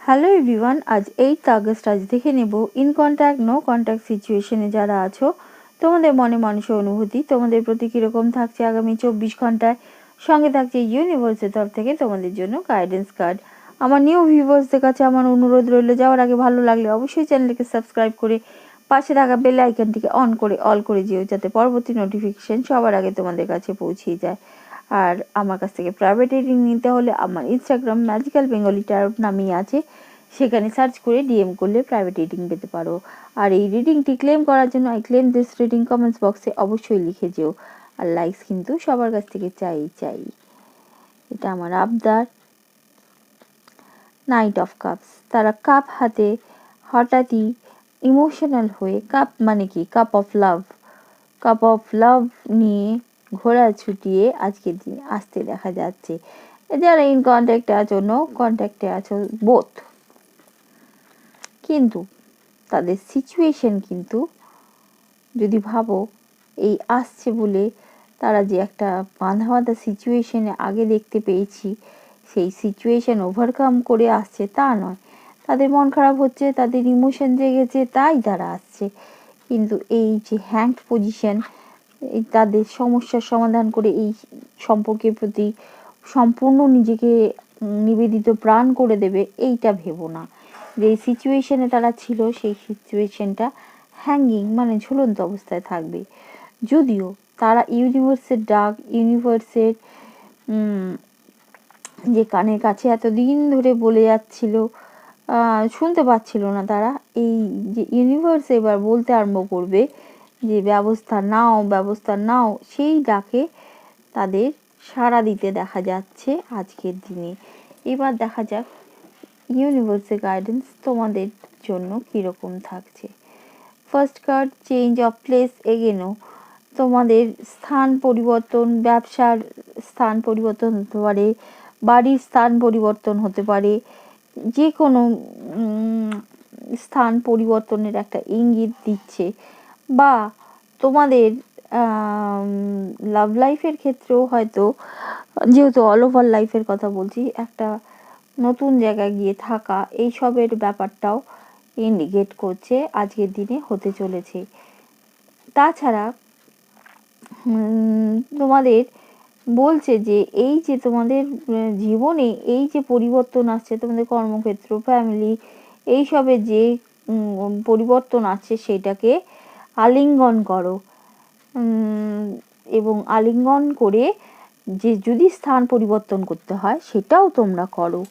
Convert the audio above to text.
Hello everyone, আজ 8 August. আজ দেখে নেব ইন কন্ট্যাক্ট নো কন্ট্যাক্ট সিচুয়েশনে যারা আছো তোমাদের মনে মানুষের অনুভূতি তোমাদের প্রতি কীরকম থাকছে আগামী 24 ঘন্টায়। সঙ্গে থাকছে ইউনিভার্সের তরফ থেকে তোমাদের জন্য গাইডেন্স কার্ড। আমার নিউ ভিউয়ার্সদের কাছে আমার অনুরোধ রইল, যাওয়ার আগে ভালো লাগলে অবশ্যই চ্যানেলকে সাবস্ক্রাইব করে পাশে থাকা বেল আইকনটিকে অন করে অল করে যেও, যাতে পরবর্তী নোটিফিকেশন সবার আগে তোমাদের কাছে পৌঁছে যায়। আর আমার কাছ থেকে প্রাইভেট রিডিং নিতে হলে আমার ইনস্টাগ্রাম ম্যাজিক্যাল বেঙ্গলি ট্যারট নামই আছে, সেখানে সার্চ করে ডিএম করলে প্রাইভেট রিডিং পেতে পারো। আর এই রিডিংটি ক্লেম করার জন্য I claim this reading comments বক্সে অবশ্যই লিখে যেও। আর লাইকস কিন্তু সবার কাছ থেকে চাই, এটা আমার আবদার। নাইট অফ কাপস, তারা কাপ হাতে হঠাৎই ইমোশনাল হয়ে, কাপ মানে কি, কাপ অফ লাভ নিয়ে ঘোড়া ছুটিয়ে আজকের দিনে আসতে দেখা যাচ্ছে। যারা ইন কন্ট্যাক্টে আছো, নো কন্ট্যাক্টে আছো, বোথ, কিন্তু তাদের সিচুয়েশন কিন্তু যদি ভাবো এই আসছে বলে তারা যে একটা বাঁধা সিচুয়েশনে আগে দেখতে পেয়েছি সেই সিচুয়েশন ওভারকাম করে আসছে তা নয়। তাদের মন খারাপ হচ্ছে, তাদের ইমোশন জেগেছে, তাই তারা আসছে। কিন্তু এই যে হ্যাংড পজিশন, এই তাদের সমস্যার সমাধান করে এই সম্পর্কের প্রতি সম্পূর্ণ নিজেকে নিবেদিত প্রাণ করে দেবে, এইটা ভেবো না। যে সিচুয়েশনে তারা ছিল সেই সিচুয়েশনটা হ্যাঙ্গিং মানে ঝুলন্ত অবস্থায় থাকবে। যদিও তারা ইউনিভার্সের ডাক, ইউনিভার্সের যে কানের কাছে এতদিন ধরে বলে যাচ্ছিল, শুনতে পাচ্ছিল না তারা, এই যে ইউনিভার্স এবার বলতে আরম্ভ করবে যে ব্যবস্থা নাও, সেই ডাকে তাদের সাড়া দিতে দেখা যাচ্ছে আজকের দিনে। এবার দেখা যাক ইউনিভার্সের গাইডেন্স তোমাদের জন্য কীরকম থাকছে। First card, change of place এগেনও, তোমাদের স্থান পরিবর্তন, ব্যবসার স্থান পরিবর্তন হতে পারে, বাড়ির স্থান পরিবর্তন হতে পারে, যে কোনো স্থান পরিবর্তনের একটা ইঙ্গিত দিচ্ছে। বা তোমাদের লাভ লাইফের ক্ষেত্রেও হয়তো, যেহেতু অল ওভার লাইফের কথা বলছি, একটা নতুন জায়গায় গিয়ে থাকা, এইসবের ব্যাপারটাও ইন্ডিকেট করছে আজকের দিনে হতে চলেছে। তাছাড়া তোমাদের বলছে যে এই যে তোমাদের জীবনে এই যে পরিবর্তন আসছে, তোমাদের কর্মক্ষেত্র, ফ্যামিলি, এইসবের যে পরিবর্তন আছে সেটাকে আলিঙ্গন করো, এবং আলিঙ্গন করে যে যদি স্থান পরিবর্তন করতে হয় সেটাও তোমরা করো।